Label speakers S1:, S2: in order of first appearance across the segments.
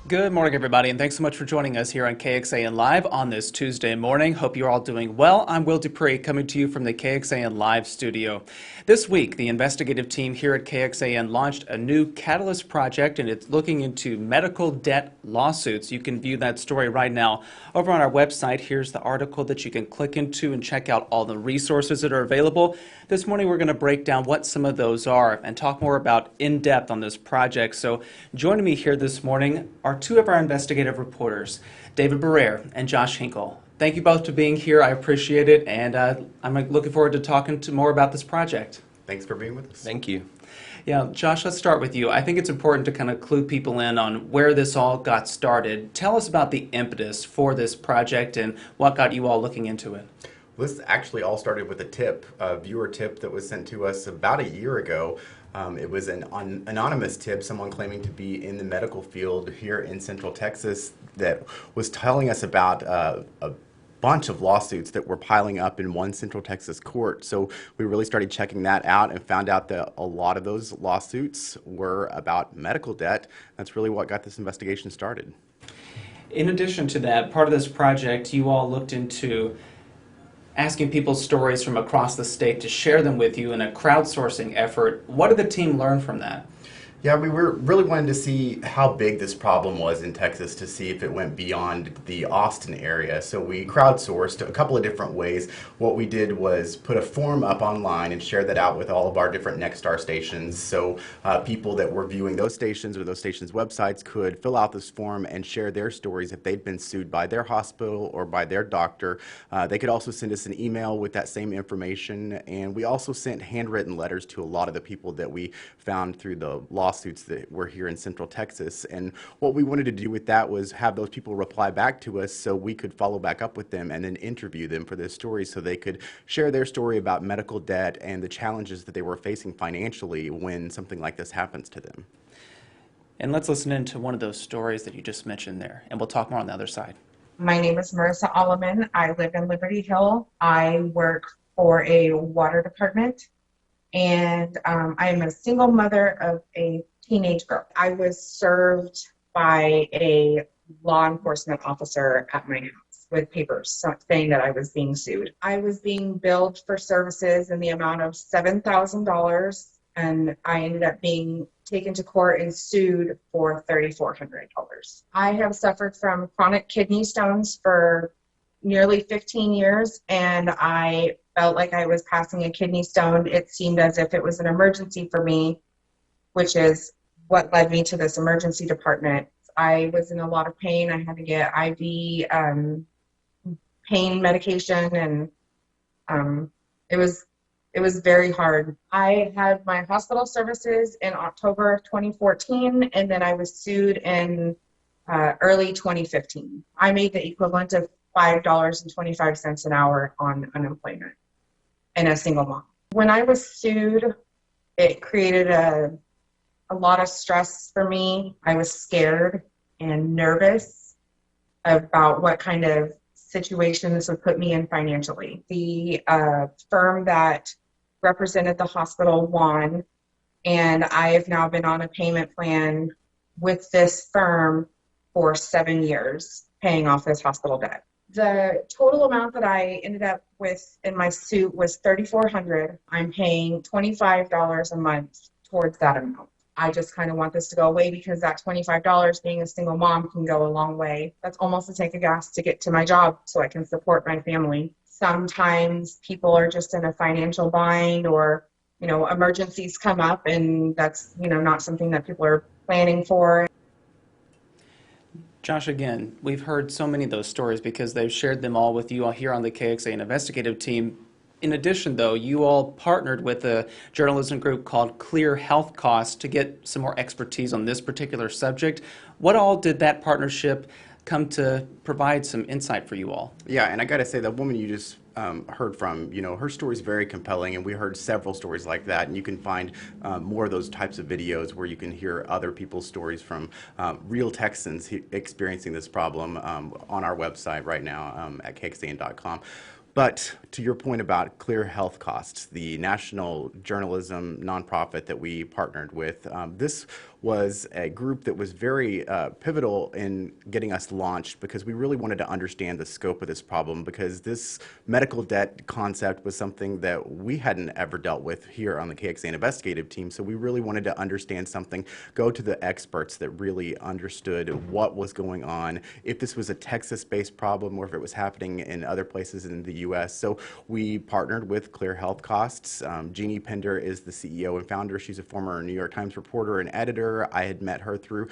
S1: Good morning, everybody, and thanks so much for joining us here on KXAN Live on this Tuesday morning. Hope you're all doing well. I'm Will Dupree, coming to you from the KXAN Live studio. This week, the investigative team here at KXAN launched a new Catalyst project, and it's looking into medical debt lawsuits. You can view that story right now over on our website. Here's the article that you can click into and check out all the resources that are available. This morning, we're going to break down what some of those are and talk more about in depth on this project. So joining me here this morning are two of our investigative reporters, David Barrere and Josh Hinkle. Thank you both for being here. I appreciate it, and I'm looking forward to talking more about this project.
S2: Thanks for being with us.
S3: Thank you.
S1: Yeah, Josh, let's start with you. I think it's important to kind of clue people in on where this all got started. Tell us about the impetus for this project and what got you all looking into it.
S2: This actually all started with a viewer tip that was sent to us about a year ago. It was an anonymous tip, someone claiming to be in the medical field here in Central Texas that was telling us about a bunch of lawsuits that were piling up in one Central Texas court. So we really started checking that out and found out that a lot of those lawsuits were about medical debt. That's really what got this investigation started.
S1: In addition to that, part of this project, you all looked into asking people's stories from across the state to share them with you in a crowdsourcing effort. What did the team learn from that?
S2: Yeah, we were really wanting to see how big this problem was in Texas to see if it went beyond the Austin area. So we crowdsourced a couple of different ways. What we did was put a form up online and share that out with all of our different Nexstar stations. So people that were viewing those stations or those stations' websites could fill out this form and share their stories if they'd been sued by their hospital or by their doctor. They could also send us an email with that same information. And we also sent handwritten letters to a lot of the people that we found through the lawsuits that were here in Central Texas. And what we wanted to do with that was have those people reply back to us so we could follow back up with them and then interview them for their stories so they could share their story about medical debt and the challenges that they were facing financially when something like this happens to them.
S1: And let's listen into one of those stories that you just mentioned there, and we'll talk more on the other side.
S4: My name is Marissa Alleman. I live in Liberty Hill. I work for a water department. And I am a single mother of a teenage girl. I was served by a law enforcement officer at my house with papers saying that I was being sued. I was being billed for services in the amount of $7,000, and I ended up being taken to court and sued for $3,400. I have suffered from chronic kidney stones for nearly 15 years, and I felt like I was passing a kidney stone. It seemed as if it was an emergency for me, which is what led me to this emergency department. I was in a lot of pain. I had to get IV pain medication, and it was very hard. I had my hospital services in October of 2014, and then I was sued in early 2015. I made the equivalent of $5.25 an hour on unemployment and a single mom. When I was sued, it created a lot of stress for me. I was scared and nervous about what kind of situation this would put me in financially. The firm that represented the hospital won, and I have now been on a payment plan with this firm for 7 years, paying off this hospital debt. The total amount that I ended up with in my suit was $3,400. I'm paying $25 a month towards that amount. I just kind of want this to go away because that $25, being a single mom, can go a long way. That's almost a tank of gas to get to my job so I can support my family. Sometimes people are just in a financial bind, or, emergencies come up, and that's, not something that people are planning for.
S1: Josh, again, we've heard so many of those stories because they've shared them all with you all here on the KXAN investigative team. In addition, though, you all partnered with a journalism group called Clear Health Costs to get some more expertise on this particular subject. What all did that partnership come to provide some insight for you all?
S2: Yeah, and I got to say, that woman you just heard from, her story is very compelling, and we heard several stories like that, and you can find more of those types of videos where you can hear other people's stories from real Texans experiencing this problem on our website right now at KXAN.com. But to your point about Clear Health Costs, the national journalism nonprofit that we partnered with, this was a group that was very pivotal in getting us launched because we really wanted to understand the scope of this problem, because this medical debt concept was something that we hadn't ever dealt with here on the KXAN investigative team. So we really wanted to understand something, go to the experts that really understood what was going on, if this was a Texas-based problem or if it was happening in other places in the U.S. So we partnered with Clear Health Costs. Jeannie Pender is the CEO and founder. She's a former New York Times reporter and editor. I had met her through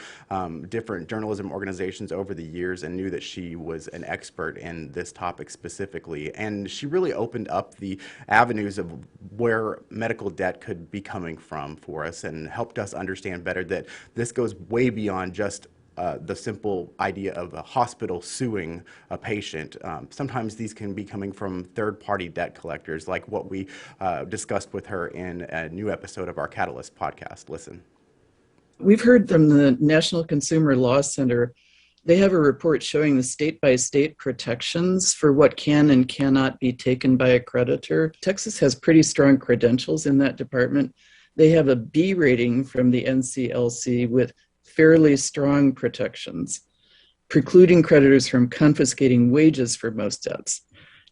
S2: different journalism organizations over the years and knew that she was an expert in this topic specifically. And she really opened up the avenues of where medical debt could be coming from for us and helped us understand better that this goes way beyond just the simple idea of a hospital suing a patient. Sometimes these can be coming from third-party debt collectors, like what we discussed with her in a new episode of our Catalyst podcast. Listen.
S3: We've heard from the National Consumer Law Center. They have a report showing the state-by-state protections for what can and cannot be taken by a creditor. Texas has pretty strong credentials in that department. They have a B rating from the NCLC with fairly strong protections, precluding creditors from confiscating wages for most debts.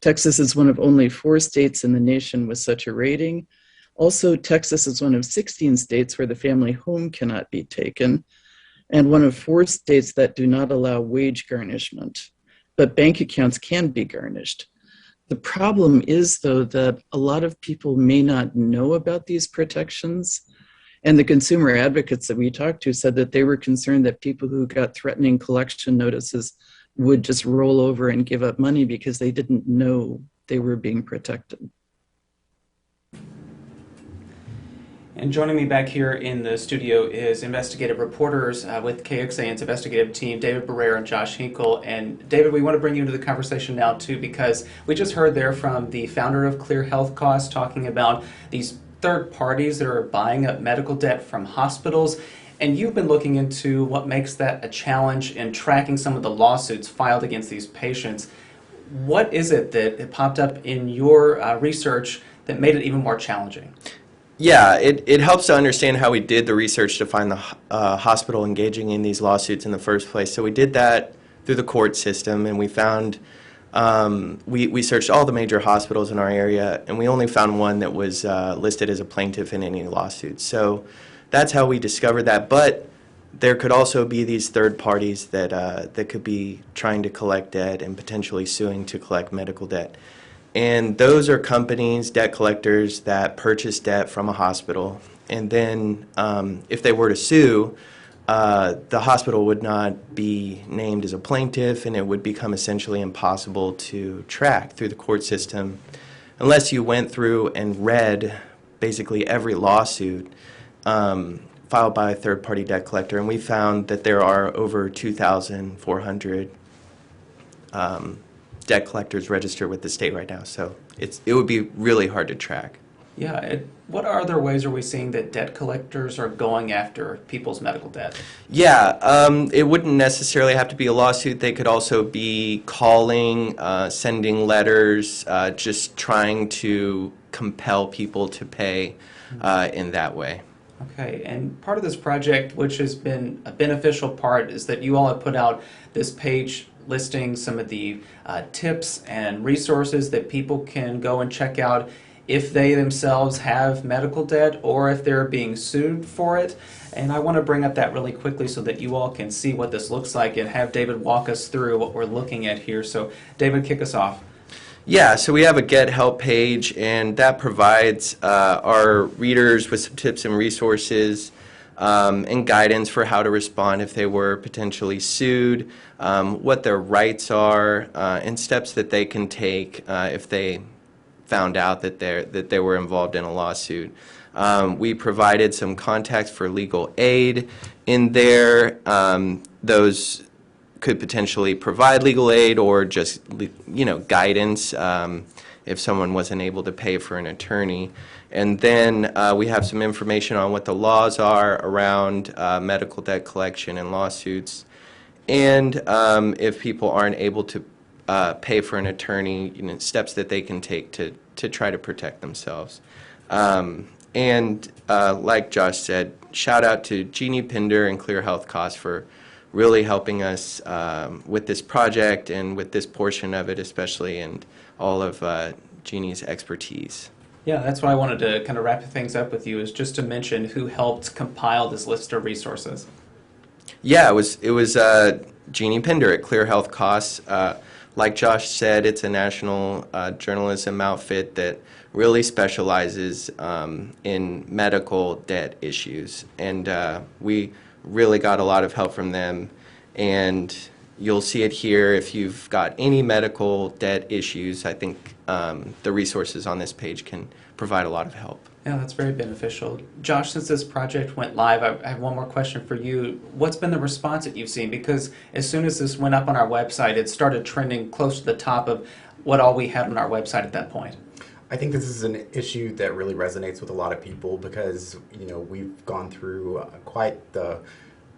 S3: Texas is one of only 4 states in the nation with such a rating. Also, Texas is one of 16 states where the family home cannot be taken, and one of 4 states that do not allow wage garnishment, but bank accounts can be garnished. The problem is, though, that a lot of people may not know about these protections, and the consumer advocates that we talked to said that they were concerned that people who got threatening collection notices would just roll over and give up money because they didn't know they were being protected.
S1: And joining me back here in the studio is investigative reporters with KXAN's investigative team, David Barrera and Josh Hinkle. And David, we want to bring you into the conversation now too, because we just heard there from the founder of Clear Health Costs talking about these third parties that are buying up medical debt from hospitals. And you've been looking into what makes that a challenge in tracking some of the lawsuits filed against these patients. What is it that popped up in your research that made it even more challenging?
S5: Yeah, it helps to understand how we did the research to find the hospital engaging in these lawsuits in the first place. So we did that through the court system, and we found, we searched all the major hospitals in our area, and we only found one that was listed as a plaintiff in any lawsuits. So that's how we discovered that. But there could also be these third parties that, that could be trying to collect debt and potentially suing to collect medical debt. And those are companies, debt collectors, that purchase debt from a hospital. And then if they were to sue, the hospital would not be named as a plaintiff, and it would become essentially impossible to track through the court system unless you went through and read basically every lawsuit filed by a third-party debt collector. And we found that there are over 2,400 debt collectors registered with the state right now, so it would be really hard to track.
S1: Yeah, what other ways are we seeing that debt collectors are going after people's medical debt?
S5: Yeah, it wouldn't necessarily have to be a lawsuit. They could also be calling, sending letters, just trying to compel people to pay in that way.
S1: Okay, and part of this project, which has been a beneficial part, is that you all have put out this page listing some of the tips and resources that people can go and check out if they themselves have medical debt or if they're being sued for it. And I want to bring up that really quickly so that you all can see what this looks like and have David walk us through what we're looking at here. So David, kick us off.
S5: Yeah, so we have a Get Help page, and that provides our readers with some tips and resources and guidance for how to respond if they were potentially sued, what their rights are, and steps that they can take if they found out that they were involved in a lawsuit. We provided some contacts for legal aid in there. Those could potentially provide legal aid or just, guidance if someone wasn't able to pay for an attorney. And then we have some information on what the laws are around medical debt collection and lawsuits. And if people aren't able to pay for an attorney, steps that they can take to try to protect themselves. Like Josh said, shout out to Jeannie Pinder and Clear Health Costs for really helping us with this project and with this portion of it especially, and all of Jeannie's expertise.
S1: Yeah, that's what I wanted to kind of wrap things up with you, is just to mention who helped compile this list of resources.
S5: Yeah, it was Jeannie Pinder at Clear Health Costs. Like Josh said, it's a national journalism outfit that really specializes in medical debt issues, and we really got a lot of help from them. And you'll see it here if you've got any medical debt issues. I think the resources on this page can provide a lot of help.
S1: Yeah, that's very beneficial. Josh, since this project went live, I have one more question for you. What's been the response that you've seen? Because as soon as this went up on our website, it started trending close to the top of what all we had on our website at that point.
S2: I think this is an issue that really resonates with a lot of people because, we've gone through quite the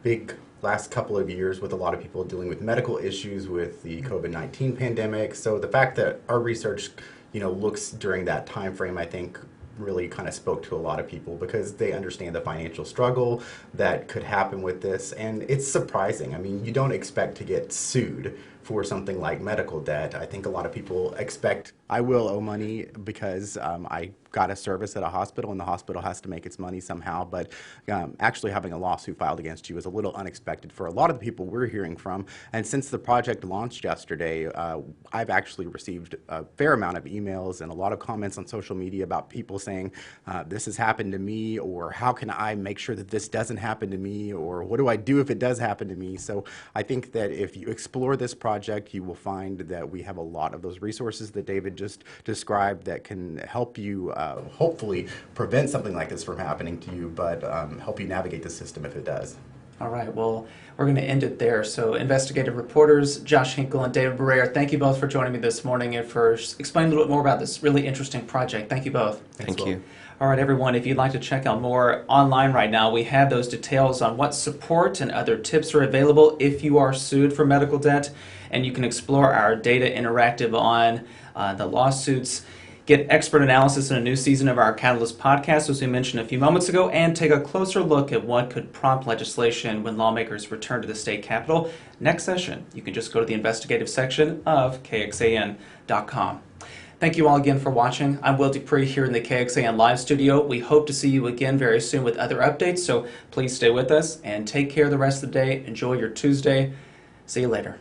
S2: big last couple of years with a lot of people dealing with medical issues with the COVID-19 pandemic. So the fact that our research, looks during that time frame, I think really kind of spoke to a lot of people because they understand the financial struggle that could happen with this. And it's surprising. I mean, you don't expect to get sued for something like medical debt. I think a lot of people expect I will owe money because I got a service at a hospital and the hospital has to make its money somehow. But actually having a lawsuit filed against you is a little unexpected for a lot of the people we're hearing from. And since the project launched yesterday, I've actually received a fair amount of emails and a lot of comments on social media about people saying, this has happened to me, or how can I make sure that this doesn't happen to me, or what do I do if it does happen to me? So I think that if you explore this project, you will find that we have a lot of those resources that David just described that can help you hopefully prevent something like this from happening to you, but help you navigate the system if it does.
S1: All right, well, we're going to end it there. So investigative reporters Josh Hinkle and David Barrera, thank you both for joining me this morning and for explaining a little bit more about this really interesting project. Thank you both.
S5: Thank you.
S1: All right, everyone, if you'd like to check out more online right now, we have those details on what support and other tips are available if you are sued for medical debt, and you can explore our data interactive on the lawsuits, get expert analysis in a new season of our Catalyst podcast, as we mentioned a few moments ago, and take a closer look at what could prompt legislation when lawmakers return to the state capitol next session. You can just go to the investigative section of KXAN.com. Thank you all again for watching. I'm Will Dupree here in the KXAN Live studio. We hope to see you again very soon with other updates, so please stay with us and take care the rest of the day. Enjoy your Tuesday. See you later.